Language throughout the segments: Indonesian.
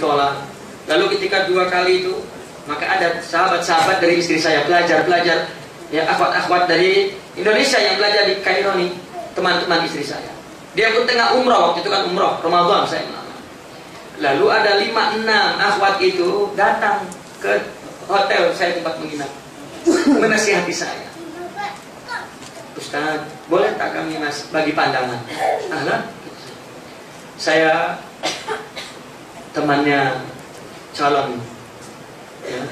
ditolak. Lalu ketika 2 kali itu, maka ada sahabat-sahabat dari istri saya, pelajar-pelajar, ya akhwat-akhwat dari Indonesia yang belajar di Kairo nih, teman-teman istri saya. Dia pun tengah umroh, waktu itu kan umroh, Ramadan saya melamar. Lalu ada 5-6 akhwat itu datang ke hotel saya tempat menginap, menasihati saya. Ustaz, boleh tak kami mas bagi pandangan? Ahlan, saya temannya calon ya,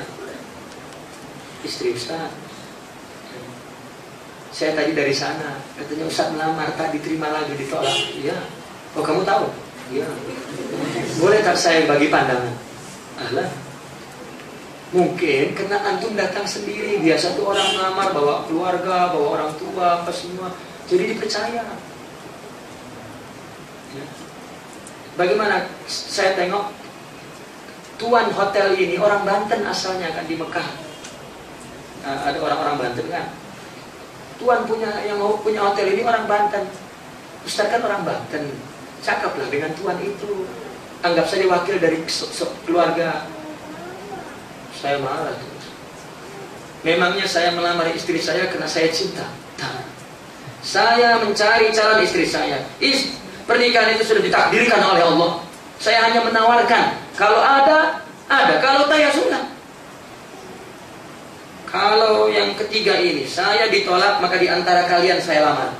istri Ustaz. Saya tadi dari sana, katanya Ustaz melamar, tak diterima lagi, ditolak. Iya. Oh kamu tahu? Iya. Boleh tak saya bagi pandangan? Ahlan. Mungkin karena antum datang sendiri, biasa tuh orang melamar bawa keluarga, bawa orang tua, apa semua, jadi dipercaya. Ya. Bagaimana saya tengok tuan hotel ini orang Banten asalnya kan di Mekah. Ada orang-orang Banten kan. Tuan yang mau punya hotel ini orang Banten. Ustaz kan orang Banten, cakaplah dengan tuan itu. Anggap saja wakil dari keluarga. Saya marah terus. Memangnya saya melamar istri saya karena saya cinta? Tak. Saya mencari calon istri saya. Pernikahan itu sudah ditakdirkan oleh Allah. Saya hanya menawarkan. Kalau ada. Kalau tak ya sudah. Kalau yang ketiga ini saya ditolak, maka di antara kalian saya lamar.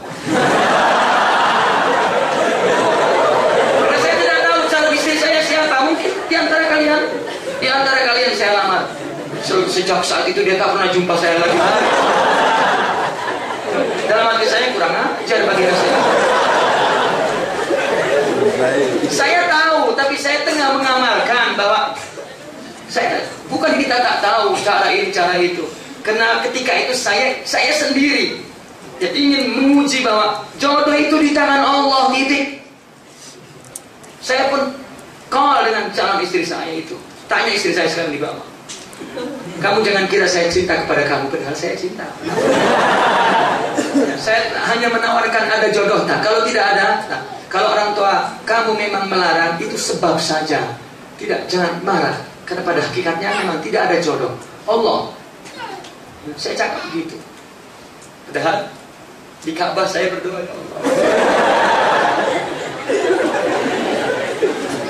Karena saya tidak tahu calon istri saya siapa. Mungkin di antara kalian. Di antara kalian saya lamar. Sejak saat itu dia tak pernah jumpa saya lagi. Dalam hati saya kurang ajar bagi saya. Saya tahu, tapi saya tengah mengamalkan bahwa saya bukan kita tak tahu cara ini cara itu. Karena ketika itu saya sendiri jadi ingin menguji bahwa jodoh itu di tangan Allah, titik. Saya pun call dengan calon istri saya itu. Tanya istri saya sekarang di bawah. Kamu jangan kira saya cinta kepada kamu, padahal saya cinta. Saya hanya menawarkan ada jodoh tak? Kalau tidak ada, tak. Kalau orang tua kamu memang melarang, itu sebab saja. Tidak, jangan marah. Karena pada hakikatnya memang tidak ada jodoh. Allah. Saya cakap begitu. Padahal di Ka'bah saya berdoa ya Allah.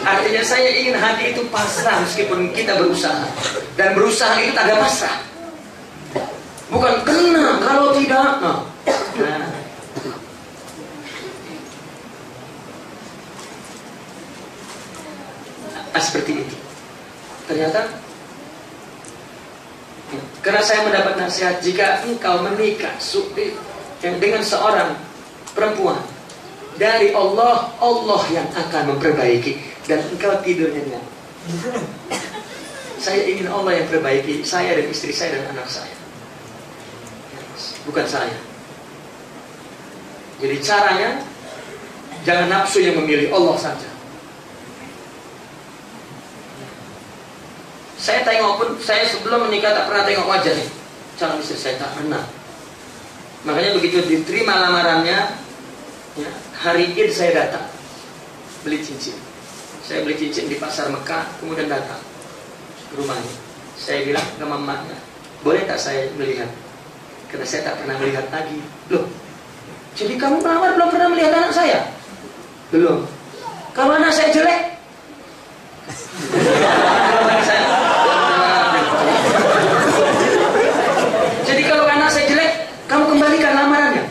Artinya saya ingin hati itu pasrah meskipun kita berusaha. Dan berusaha itu tak ada pasrah. Bukan kena kalau tidak. Nah. Seperti itu. Ternyata karena saya mendapat nasihat, jika engkau menikah dengan seorang perempuan dari Allah, Allah yang akan memperbaiki dan engkau tidur nyenyak. Saya ingin Allah yang perbaiki saya dan istri saya dan anak saya, bukan saya. Jadi caranya jangan nafsu yang memilih, Allah saja. Saya tengok pun, saya sebelum menikah tak pernah tengok wajahnya calon istri saya, tak pernah. Makanya begitu diterima lamarannya, ya, hari Id saya datang beli cincin. Saya beli cincin di pasar Mekah, kemudian datang ke rumahnya. Saya bilang ke mamanya, boleh tak saya melihat? Karena saya tak pernah melihat lagi. Loh, jadi kamu melamar belum pernah melihat anak saya? Belum. Kalau anak saya jelek? Jadi kalau anak saya jelek, kamu kembalikan lamarannya?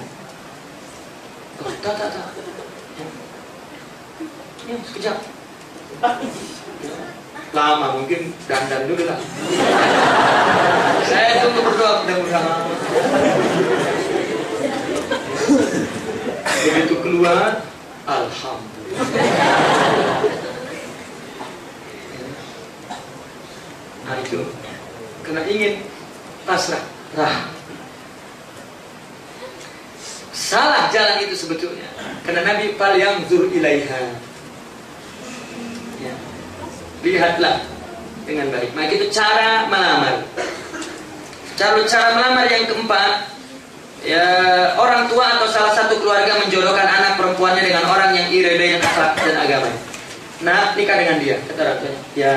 Oh, tak. Ya, sekejap. Lama, mungkin dandan dulu lah. Saya tunggu berdoa mudah-mudahan. Begitu keluar, alhamdulillah. Nah itu, karena ingin pasrah, salah jalan itu sebetulnya. Karena Nabi fal yanzur ilaiha. Ya. Lihatlah dengan baik. Maka itu cara melamar. Cara melamar yang keempat, ya, orang tua atau salah satu keluarga menjodohkan anak perempuannya dengan orang yang iri dengan akhlak dan agama. Nah, nikah dengan dia. Kata orang tuanya, ya.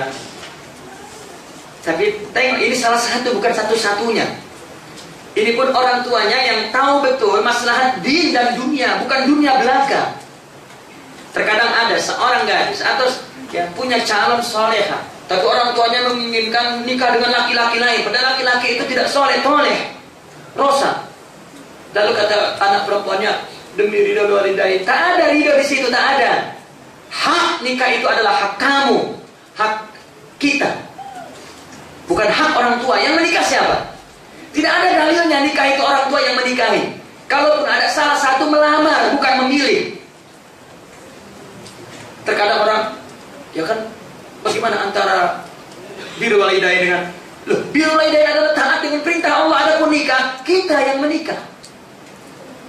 Tapi tengok, ini salah satu, bukan satu-satunya. Ini pun orang tuanya yang tahu betul maslahat din dan dunia, bukan dunia belaka. Terkadang ada seorang gadis atau yang punya calon soleha, tapi orang tuanya menginginkan nikah dengan laki-laki lain, padahal laki-laki itu tidak soleh, toleh, rosa. Lalu kata anak perempuannya, demi ridho walidain, tak ada ridho di situ, tak ada. Hak nikah itu adalah hak kamu, hak kita, bukan hak orang tua. Yang menikah siapa? Tidak ada dalilnya nikah itu orang tua yang menikahi. Kalaupun ada salah satu melamar, bukan memilih. Terkadang orang, ya kan, bagaimana antara birrul walidain dengan, loh, birrul walidain adalah taat dengan perintah Allah, adapun nikah, kita yang menikah.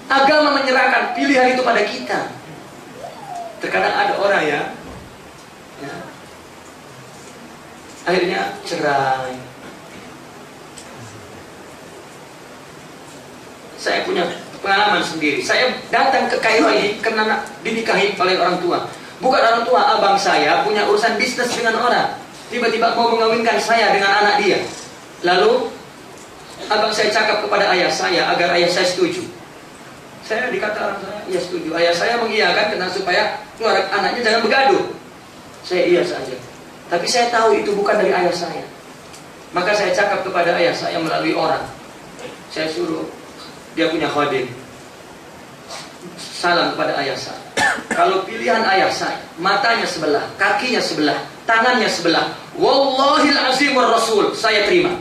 Agama menyerahkan pilihan itu pada kita. Terkadang ada orang ya akhirnya cerai. Saya punya pengalaman sendiri. Saya datang ke Kairo ini karena dinikahi oleh orang tua. Bukan orang tua, abang saya punya urusan bisnis dengan orang. Tiba-tiba mau mengawinkan saya dengan anak dia. Lalu abang saya cakap kepada ayah saya agar ayah saya setuju. Saya dikata orang saya, iya setuju. Ayah saya mengiyakan karena supaya keluarga anaknya jangan bergaduh. Saya iya saja. Tapi saya tahu itu bukan dari ayah saya. Maka saya cakap kepada ayah saya melalui orang. Saya suruh, dia punya khadim, salam kepada ayah saya. Kalau pilihan ayah saya, matanya sebelah, kakinya sebelah, tangannya sebelah, wallahil azim war rasul, saya terima.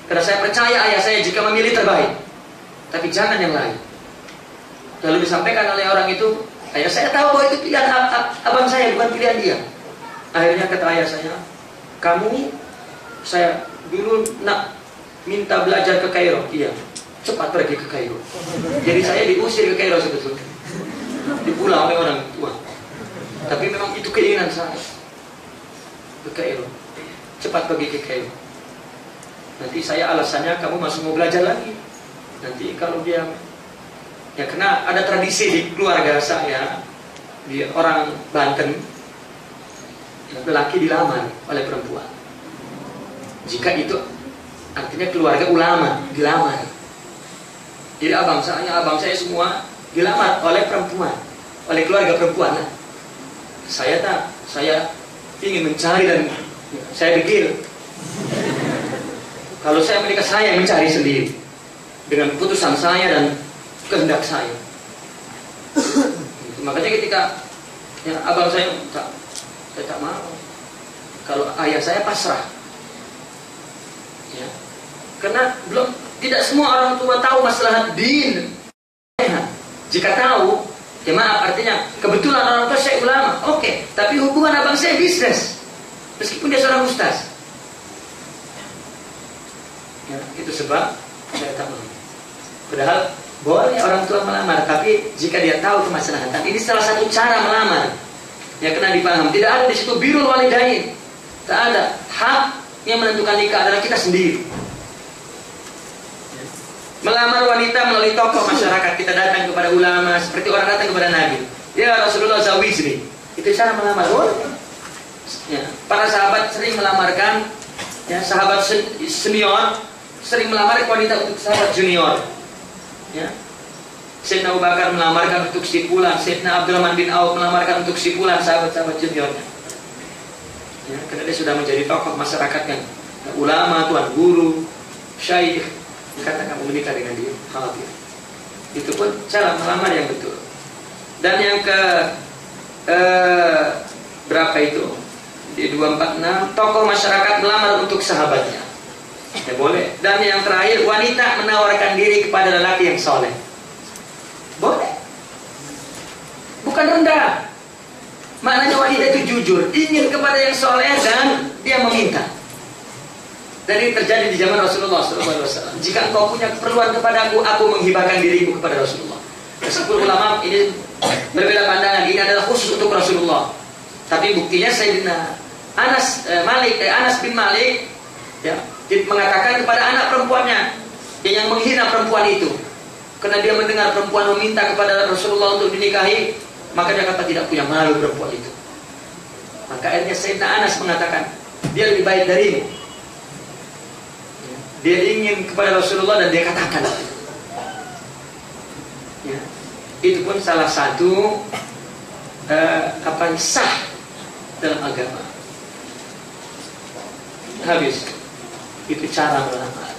Karena saya percaya ayah saya jika memilih terbaik. Tapi jangan yang lain. Lalu disampaikan oleh orang itu, ayah saya tahu bahwa itu pilihan abang saya, bukan pilihan dia. Akhirnya kata ayah saya, kamu, saya dulu nak minta belajar ke Kairo. Iya, cepat pergi ke Kairo. Jadi saya diusir ke Kairo sebetulnya, dipulang oleh orang tua. Tapi memang itu keinginan saya, ke Kairo. Cepat pergi ke Kairo. Nanti saya alasannya kamu masih mau belajar lagi. Nanti kalau dia, ya karena ada tradisi di keluarga saya, di orang Banten, lelaki dilamar oleh perempuan. Jika itu artinya keluarga ulama dilamar. Jadi abang saya semua dilamar oleh perempuan, oleh keluarga perempuan. Saya ingin mencari dan saya pikir kalau saya menikah saya mencari sendiri dengan keputusan saya dan kehendak saya. Makanya ketika ya, abang saya tak mau. Kalau ayah saya pasrah. Ya. Karena tidak semua orang tua tahu masalah din. Jika tahu, ya maaf, artinya kebetulan orang tua saya ulama, oke. Tapi hubungan abang saya bisnis, meskipun dia seorang ustaz. Ya, itu sebab saya tak mau. Padahal boleh orang tua melamar, tapi jika dia tahu kemaslahatan, ini salah satu cara melamar. Ya kena dipaham. Tidak ada di situ birrul walidain. Tak ada. Hak yang menentukan nikah adalah kita sendiri. Melamar wanita melalui tokoh masyarakat. Kita datang kepada ulama seperti orang datang kepada Nabi. Ya Rasulullah zawijni. Itu cara melamar. Ya, para sahabat sering melamarkan, ya, sahabat senior sering melamar wanita untuk sahabat junior. Ya. Sayyidina Abu Bakar melamarkan untuk si fulan, Sayyidina Abdurrahman bin Auf melamarkan untuk si fulan, sahabat-sahabat juniornya. Ya, karena dia sudah menjadi tokoh masyarakat kan. Ulama, tuan guru, syaikh, dikatakan kamu menikah dengan dia, khawatir. Itu pun cara melamar yang betul. Dan yang ke berapa itu? Di 246, tokoh masyarakat melamar untuk sahabatnya. Ya boleh. Dan yang terakhir, wanita menawarkan diri kepada lelaki yang soleh. Boleh. Bukan rendah. Maknanya wanita itu jujur, ingin kepada yang soleh dan dia meminta. Dan ini terjadi di zaman Rasulullah SAW. Jika engkau punya keperluan kepada aku menghibahkan diriku kepada Rasulullah. Sepuluh ulama ini berbeda pandangan. Ini adalah khusus untuk Rasulullah. Tapi buktinya Sayyidina Anas bin Malik ya, mengatakan kepada anak perempuannya yang menghina perempuan itu. Karena dia mendengar perempuan meminta kepada Rasulullah untuk dinikahi, maka dia kata tidak punya malu perempuan itu. Maka akhirnya Sayyidina Anas mengatakan, dia lebih baik darimu. Dia ingin kepada Rasulullah dan dia katakan. Ya. Itu pun salah satu sah dalam agama. Habis. Itu cara beramal.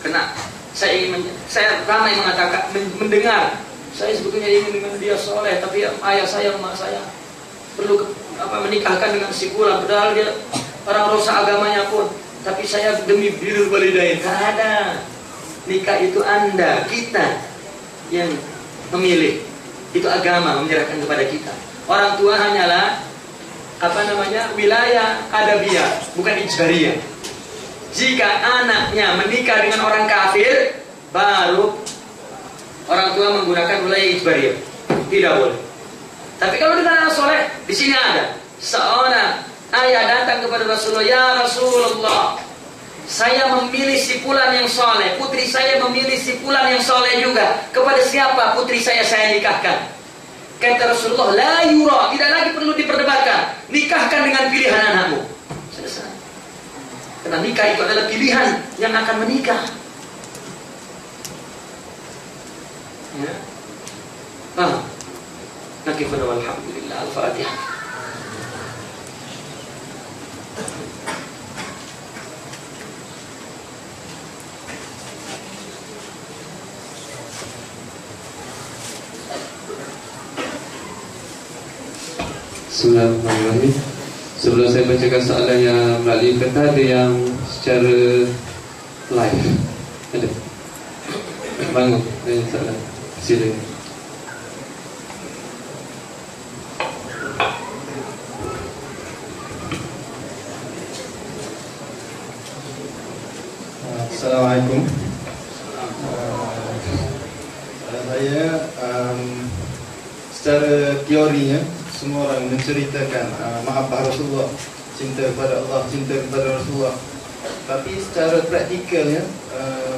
Karena saya ramai mengatakan, mendengar, saya sebetulnya ingin dengan dia soleh, tapi ayah saya, emak saya perlu menikahkan dengan si fulan, padahal dia orang rusak agamanya pun. Tapi saya demi birrul walidain. Tidak ada. Nikah itu Anda, kita yang memilih. Itu agama menyerahkan kepada kita. Orang tua hanyalah wilayah adabiyah, bukan ijbariyah. Jika anaknya menikah dengan orang kafir, baru orang tua menggunakan wilayah ijbariyah. Tidak boleh. Tapi kalau dengan anak soleh, di sini ada seorang ayah datang kepada Rasulullah, ya Rasulullah, saya memilih si fulan yang soleh, putri saya memilih si fulan yang soleh juga. Kepada siapa putri saya nikahkan? Kata Rasulullah, la yura, tidak lagi perlu diperdebatkan. Nikahkan dengan pilihan anakmu. Selesai. Karena nikah itu adalah pilihan yang akan menikah. Ya. Nakifana walhamdulillah. Al-Fatihah. Bismillahirrahmanirrahim. Sebelum saya bacakan soalan yang melalui peta, ada yang secara live. Ada? Bangun. Ada soalan. Silakan. Assalamualaikum. Saya secara teorinya semua orang menceritakan mahabbah Rasulullah, cinta kepada Allah, cinta kepada Rasulullah. Tapi secara praktikalnya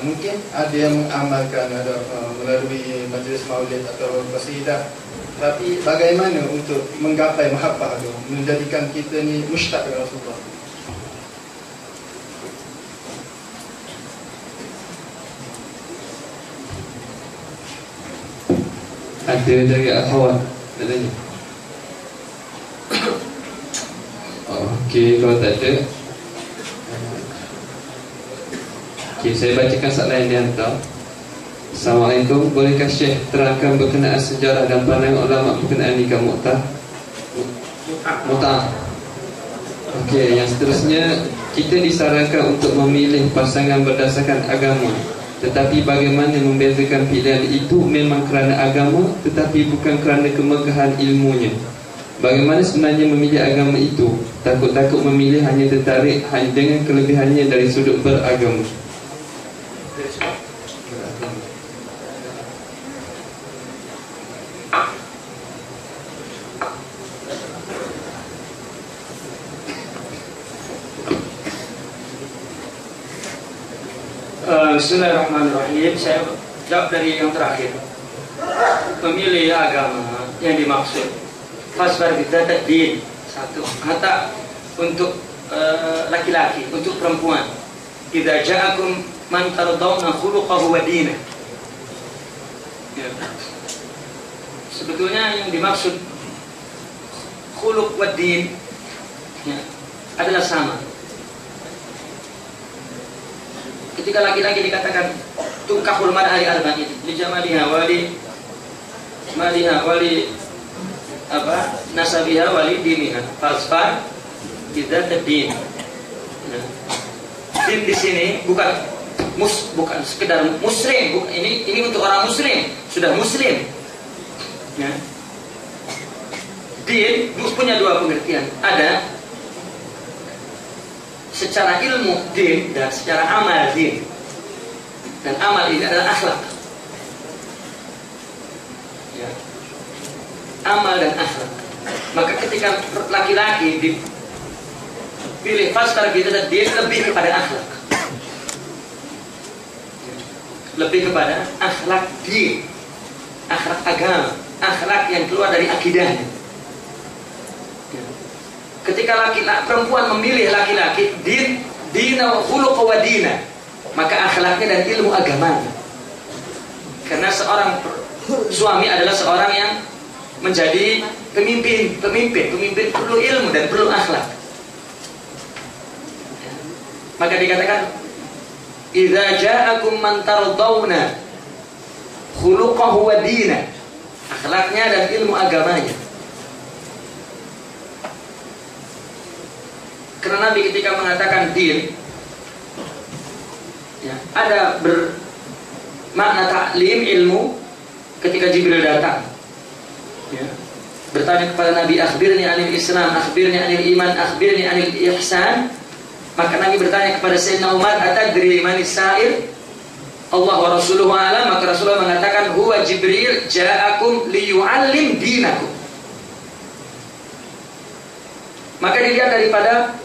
mungkin ada yang mengamalkan melalui majlis maulid atau qasidah. Tapi bagaimana untuk menggapai mahabbah itu, menjadikan kita ni mushtaq kepada Rasulullah? Ada dari akhwat katanya. Okey, kalau tak ada, okey, saya bacakan soalan yang dihantar. Assalamualaikum, bolehkah Syekh terangkan berkenaan sejarah dan pandangan ulama berkenaan nikah mut'ah? Okey, yang seterusnya, kita disarankan untuk memilih pasangan berdasarkan agama. Tetapi bagaimana membezakan pilihan itu memang kerana agama, tetapi bukan kerana kemegahan ilmunya. Bagaimana sebenarnya memilih agama itu? Takut-takut memilih hanya tertarik dengan kelebihannya dari sudut beragama. Bismillahirrahmanirrahim. Saya jawab dari yang terakhir. Memilih agama yang dimaksud fasbar bidzat din, satu. Hatta untuk laki-laki, untuk perempuan. Idza ja'akum man tardawna khuluquhu wa dinah. Ya. Sebetulnya yang dimaksud khuluq wa din, ya, adalah sama. Ketika laki-laki dikatakan tunkahul mar'ah li arba'in, li jamaliha wali maliha wali nasabiha wali diniha, fasfar bidzat din. Din di sini bukan sekedar muslim, ini untuk orang muslim, sudah muslim. Ya. Din punya dua pengertian. Ada secara ilmu din dan secara amal din. Dan amal ini adalah akhlak. Ya. Amal dan akhlak. Maka ketika laki-laki dipilih fastar bidzat din, lebih kepada akhlak. Lebih kepada akhlak din, akhlak agama, akhlak yang keluar dari akidahnya. Ya. ketika perempuan memilih laki-laki dina wa khuluq wa dina, maka akhlaknya dan ilmu agama. Karena seorang suami adalah seorang yang menjadi pemimpin perlu ilmu dan perlu akhlak. Maka dikatakan idza ja'akum man tardawna khuluquhu wa dina, akhlaknya dan ilmu agamanya. Karena Nabi ketika mengatakan din, ya, ada bermakna taklim, ilmu. Ketika Jibril datang, ya, bertanya kepada Nabi, akhbirni anil Islam, akhbirni anil iman, akhbirni anil ihsan. Maka Nabi bertanya kepada Sayyidina Umar, atadri manis sa'il? Allah wa rasuluhu alam. Maka Rasulullah mengatakan, huwa Jibril ja'akum liyu'allim dinakum. Maka dilihat daripada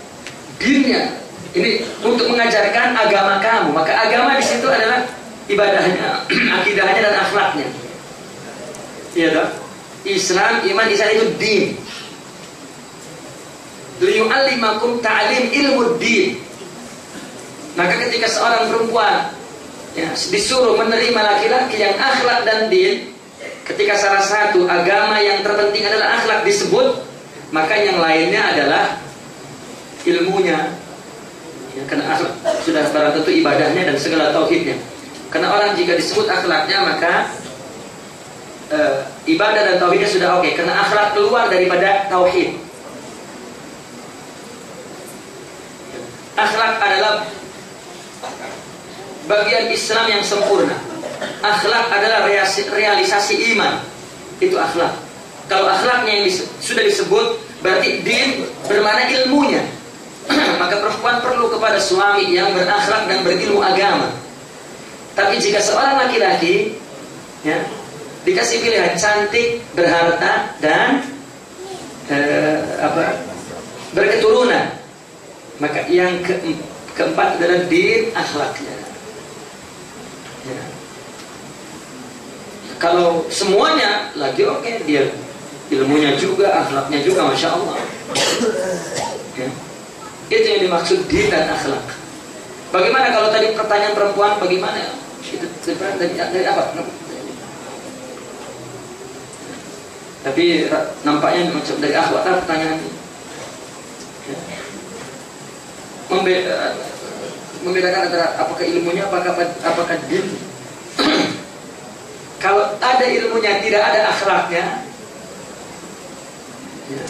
dinnya, ini untuk mengajarkan agama kamu. Maka agama di situ adalah ibadahnya, akidahnya dan akhlaknya. Iya toh? Islam, iman, ihsan itu din. Liyu'allimakum ta'lim ilmu din. Maka ketika seorang perempuan, ya, disuruh menerima laki-laki yang akhlak dan din, ketika salah satu agama yang terpenting adalah akhlak disebut, maka yang lainnya adalah ilmunya. Ya, karena akhlak sudah barang tentu ibadahnya dan segala tauhidnya. Karena orang jika disebut akhlaknya, maka ibadah dan tauhidnya sudah oke. Karena akhlak keluar daripada tauhid. Akhlak adalah bagian Islam yang sempurna. Akhlak adalah realisasi iman. Itu akhlak. Kalau akhlaknya yang sudah disebut, berarti din bermakna ilmunya. Maka perempuan perlu kepada suami yang berakhlak dan berilmu agama. Tapi jika seorang laki-laki, ya, dikasih pilihan cantik, berharta dan berketurunan, maka yang keempat adalah din, akhlaknya. Ya. Kalau semuanya lagi oke, dia ilmunya juga, akhlaknya juga, masya Allah. Ya. Itu yang dimaksud din dan akhlak. Bagaimana kalau tadi pertanyaan perempuan, bagaimana? Itu dari apa? Tapi nampaknya macam dari akhwat pertanyaan. Ya. Membedakan antara apakah ilmunya, apakah din. Kalau ada ilmunya tidak ada akhlaknya, ya,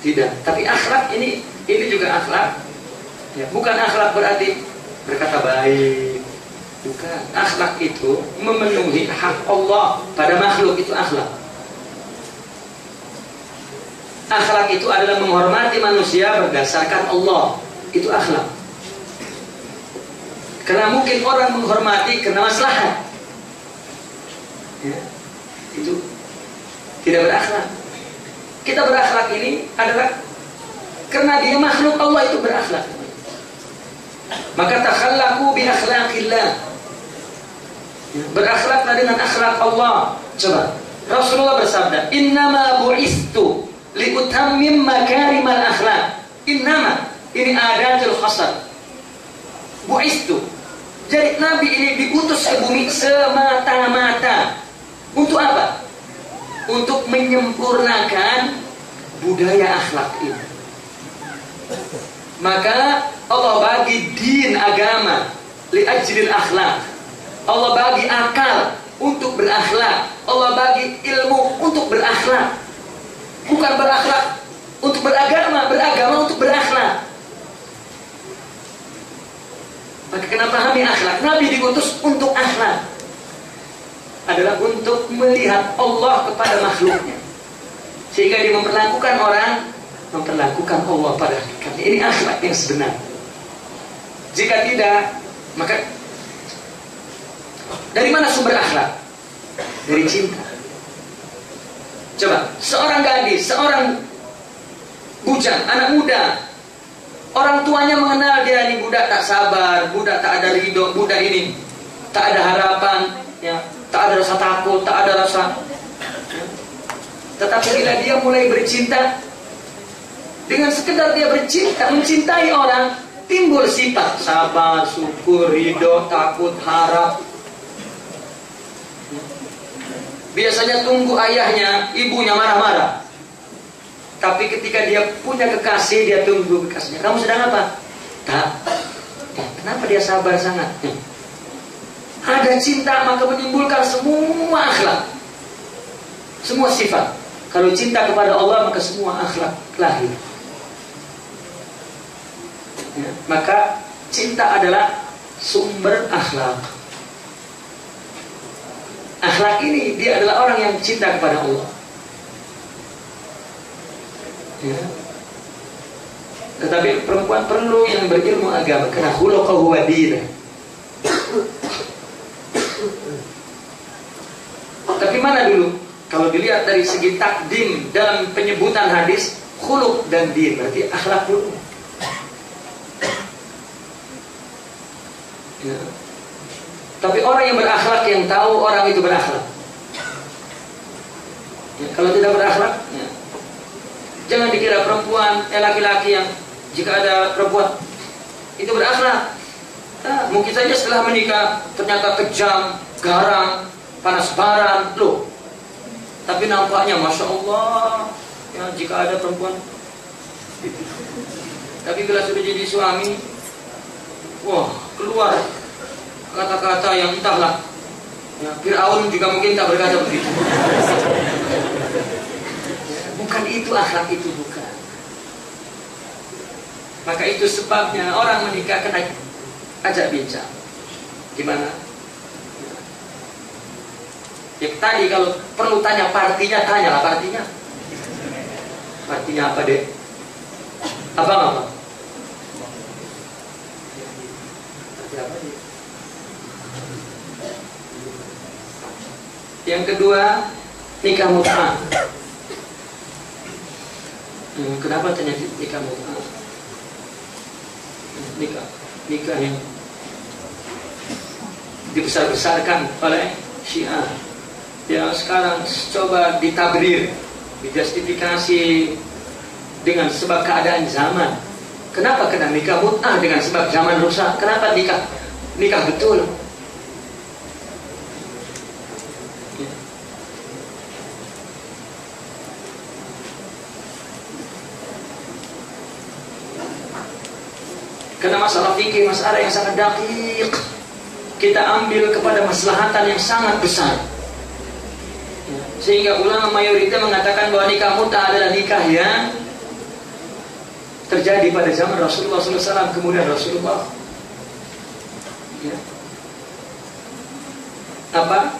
tidak. Tapi akhlak ini juga akhlak. Ya, bukan akhlak berarti berkata baik. Bukan. Akhlak itu memenuhi hak Allah pada makhluk, itu akhlak. Akhlak itu adalah menghormati manusia berdasarkan Allah. Itu akhlak. Karena mungkin orang menghormati karena maslahat, ya, itu tidak berakhlak. Kita berakhlak ini adalah karena dia makhluk Allah, itu berakhlak. Maka takhallaqu bi akhlaqillah. Berakhlaklah dengan akhlak Allah. Coba, Rasulullah bersabda, "Innama bu'istu liutammim makarimal akhlak." Innama, ini adatul khasar. Bu'istu. Jadi Nabi ini diutus ke bumi semata-mata. Untuk apa? Untuk menyempurnakan budaya akhlak ini. Maka Allah bagi din, agama, li ajlil akhlak. Allah bagi akal untuk berakhlak. Allah bagi ilmu untuk berakhlak. Bukan berakhlak untuk beragama, beragama untuk berakhlak. Maka kenapa kami akhlak? Nabi diutus untuk akhlak. Adalah untuk melihat Allah kepada makhluknya. Sehingga dia memperlakukan orang, memperlakukan Allah pada hakikatnya. Ini akhlak yang sebenar. Jika tidak, maka dari mana sumber akhlak? Dari cinta. Coba, seorang gadis, seorang bujang, anak muda, orang tuanya mengenal dia, ini budak tak sabar, budak tak ada ridho, budak ini tak ada harapan, ya, tak ada rasa takut, tak ada rasa. Tetapi bila dia mulai bercinta, Dengan sekedar dia bercinta, mencintai orang, timbul sifat sabar, syukur, ridho, takut, harap. Biasanya tunggu ayahnya, ibunya marah-marah. Tapi ketika dia punya kekasih, dia tunggu kekasihnya. Kamu sedang apa? Tak. Kenapa dia sabar sangat? Ada cinta maka menimbulkan semua akhlak, semua sifat. Kalau cinta kepada Allah maka semua akhlak lahir. Ya, maka cinta adalah sumber akhlak. Akhlak ini dia adalah orang yang cinta kepada Allah. Ya. Tetapi perempuan perlu yang berilmu agama karena khuluquhu wa dinah. Tapi mana dulu? Kalau dilihat dari segi takdim dalam penyebutan hadis, khuluq dan din berarti akhlak dulu. Ya. Tapi orang yang berakhlak yang tahu orang itu berakhlak. Ya, kalau tidak berakhlak, ya. Jangan dikira perempuan, laki-laki yang jika ada perempuan itu berakhlak. Nah, mungkin saja setelah menikah ternyata kejam, garang, panas baran, loh. Tapi nampaknya Masya Allah ya, jika ada perempuan. Tapi bila sudah jadi suami, wah keluar kata-kata yang entahlah ya, Fir'aun juga mungkin tak berkata begitu. Bukan itu akhlak, itu bukan. Maka itu sebabnya orang menikah kena ajak bincang. Gimana? Ya tadi kalau perlu tanya partinya, tanyalah partinya. Partinya apa deh? Apa? Yang kedua, nikah mut'ah. Kenapa tanya nikah mut'ah? Nikah yang dibesar-besarkan oleh Syiah. Yang sekarang coba ditabrir, dijustifikasi dengan sebab keadaan zaman. Kenapa kena nikah mut'ah dengan sebab zaman rusak? Kenapa nikah betul? Karena masalah fikih, masalah yang sangat daqiq. Kita ambil kepada maslahatan yang sangat besar. Sehingga ulama mayoritas mengatakan bahwa nikah mut'ah adalah nikah yang terjadi pada zaman Rasulullah SAW, kemudian Rasulullah ya,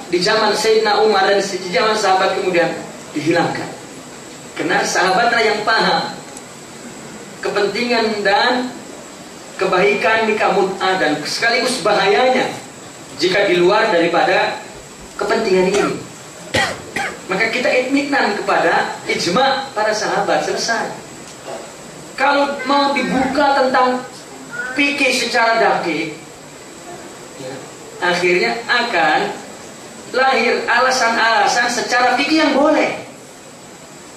di zaman Sayyidina Umar dan di zaman sahabat kemudian dihilangkan. Karena sahabatlah yang paham kepentingan dan kebaikan nikah mut'ah dan sekaligus bahayanya jika di luar daripada kepentingan ini. Maka kita itminan kepada ijma para sahabat, selesai. Kalau mau dibuka tentang fikih secara dakik, ya, akhirnya akan lahir alasan-alasan secara fikih yang boleh.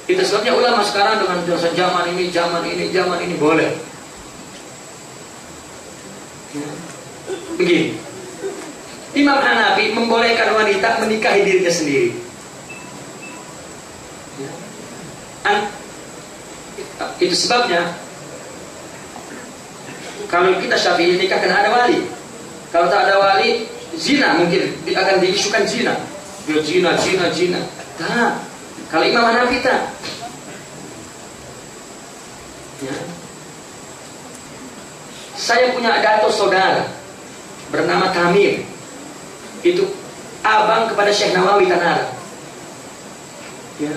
Itu sebabnya ulama sekarang dengan zaman ini boleh. Ya. Begini, Imam Hanafi membolehkan wanita menikahi dirinya sendiri. Itu sebabnya kalau kita Syafi'i nikah kena ada wali. Kalau tak ada wali, zina mungkin akan diisukan zina. Ya, zina. Nah, kalau Imam Hanafi tak. Ya. Saya punya dato saudara bernama Tamir. Itu abang kepada Syekh Nawawi Tanara. Ya.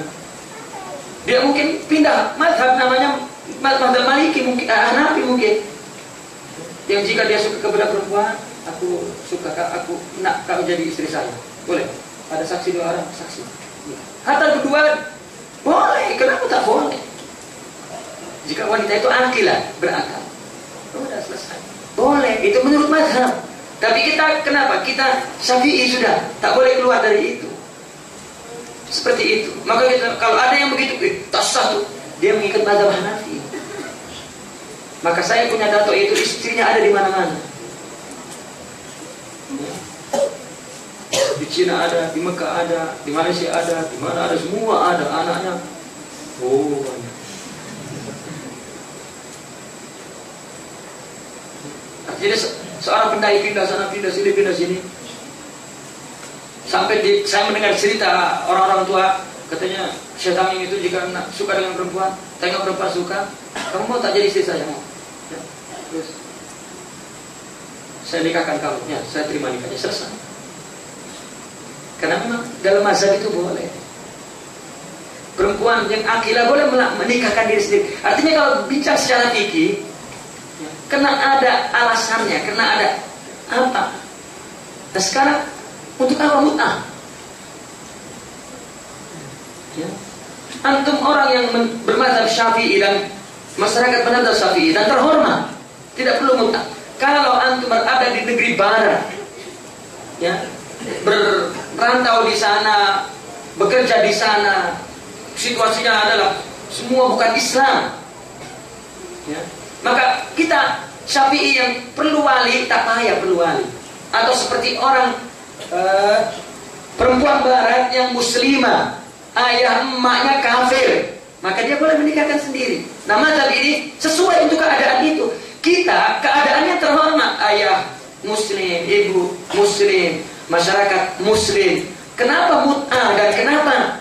Dia mungkin pindah mazhab namanya mazhab Maliki, mungkin Hanafi mungkin. Yang jika dia suka kepada perempuan, aku nak kau jadi istri saya. Boleh. Ada saksi 2 orang, saksi. Hatta kedua boleh, kenapa tak boleh? Jika wanita itu akilah, berakal. Sudah selesai. Boleh, itu menurut mazhab. Tapi kita kenapa? Kita Syafi'i sudah, tak boleh keluar dari itu. Seperti itu. Maka kita, kalau ada yang begitu, tak sah tuh, dia mengikut mazhab Hanafi. Maka saya punya dato itu istrinya ada di mana-mana. Di Cina ada, di Mekah ada, di Malaysia ada, di mana ada, semua ada anaknya. Oh, banyak. Artinya seorang pendai pindah sana, pindah sini. Sampai saya mendengar cerita orang-orang tua, katanya Syekh Tamim itu jika suka dengan perempuan, tengok perempuan suka, kamu mau tak jadi istri saya? Mau. Ya, terus saya nikahkan kamu, ya, saya terima nikahnya, selesai. Karena memang dalam mazhab itu boleh. Perempuan yang akilah boleh menikahkan diri sendiri. Artinya kalau bicara secara fikih, kena ada alasannya, kena ada apa. Nah sekarang untuk apa mut'ah? Ya. Antum orang yang bermadzhab Syafi'i dan masyarakat bermadzhab Syafi'i dan terhormat, tidak perlu mut'ah. Kalau antum berada di negeri barat, ya, berantau di sana, bekerja di sana, situasinya adalah semua bukan Islam, ya, maka kita Syafi'i yang perlu wali, tak payah perlu wali. Atau seperti orang perempuan barat yang muslimah, ayah emaknya kafir, maka dia boleh menikahkan sendiri. Nah mazhab ini sesuai untuk keadaan itu. Kita keadaannya terhormat, ayah muslim, ibu muslim, masyarakat muslim. Kenapa mut'ah dan kenapa?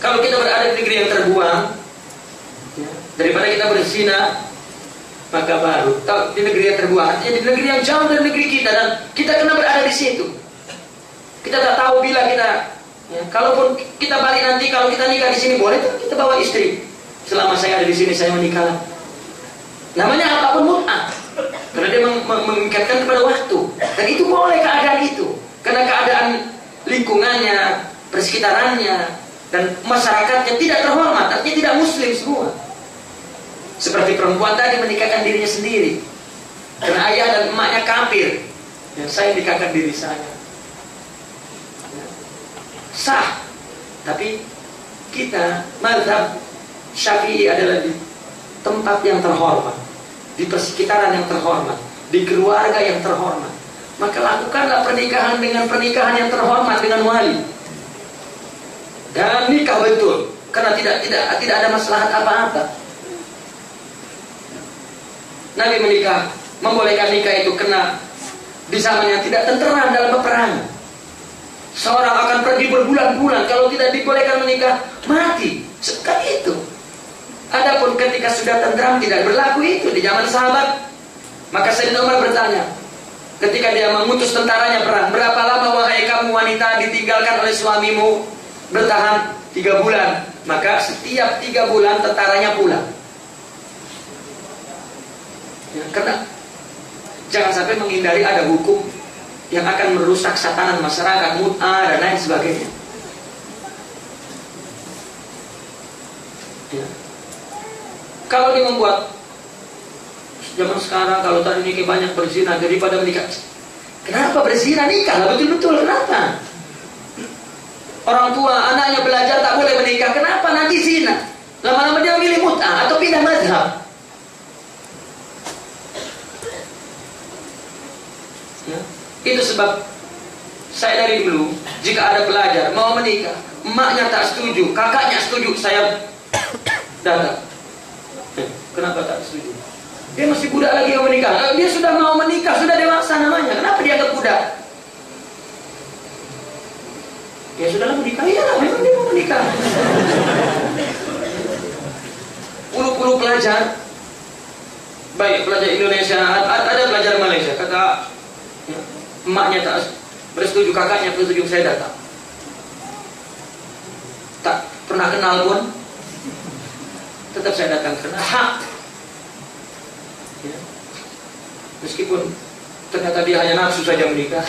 Kalau kita berada di negeri yang terbuang, ya, daripada kita berzina, maka baru di negeri yang terbuang, artinya di negeri yang jauh dari negeri kita, dan kita kena berada di situ. Kita tak tahu bila kita, ya, kalaupun kita balik nanti, kalau kita nikah di sini boleh, kita bawa istri. Selama saya ada di sini, saya menikah. Namanya apapun mut'ah, karena dia mengikatkan kepada waktu, dan itu boleh keadaan itu, karena keadaan lingkungannya, persekitarannya, dan masyarakatnya tidak terhormat, artinya tidak muslim semua. Seperti perempuan tadi menikahkan dirinya sendiri, karena ayah dan emaknya kafir, ya, saya nikahkan diri saya, ya, sah. Tapi kita mazhab Syafi'i adalah di tempat yang terhormat, di persekitaran yang terhormat, di keluarga yang terhormat. Maka lakukanlah pernikahan dengan pernikahan yang terhormat dengan wali, dan nikah betul, karena tidak ada maslahat apa-apa. Nabi menikah, membolehkan nikah itu kena di zaman yang tidak tenteram dalam peperangan. Seorang akan pergi berbulan-bulan, kalau tidak dibolehkan menikah, mati. Sekali itu. Adapun ketika sudah tenteram, tidak berlaku itu di zaman sahabat. Maka Sayyidina Umar bertanya, ketika dia mengutus tentaranya perang, berapa lama wahai kamu wanita ditinggalkan oleh suamimu? Bertahan 3 bulan. Maka setiap 3 bulan tentaranya pulang. Ya, karena jangan sampai menghindari ada hukum yang akan merusak tatanan masyarakat, mut'ah dan lain sebagainya. Ya. Kalau dia membuat zaman sekarang, kalau tadi nikah banyak berzina daripada menikah, kenapa berzina? Nikah betul-betul, kenapa? Orang tua anaknya belajar tak boleh menikah, kenapa? Nanti zina. Lama-lama dia memilih mut'ah atau pindah mazhab. Ya. Itu sebab saya dari dulu, jika ada pelajar mau menikah, emaknya tak setuju, kakaknya setuju, saya datang. Kenapa tak setuju? Dia masih budak lagi mau menikah. Dia sudah mau menikah, sudah dewasa namanya. Kenapa dia anggap budak? Ya sudahlah menikah, ya memang dia mau menikah. Puluh-puluh pelajar, baik pelajar Indonesia, ada pelajar Malaysia, kata ya, emaknya tak bersetuju, kakaknya bersetuju, saya datang. Tak pernah kenal pun, tetap saya datang karena hak. Ya. Meskipun ternyata dia hanya nafsu saja menikah,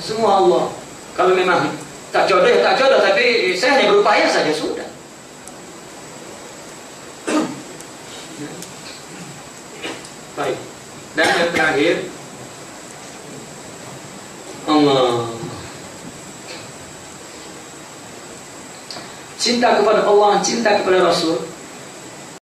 semua Allah. Kalau memang tak jodoh ya tak jodoh, tapi saya hanya berupaya saja sudah. Ya. Baik. Dan yang terakhir, Allah. cinta kepada Allah, cinta kepada Rasul,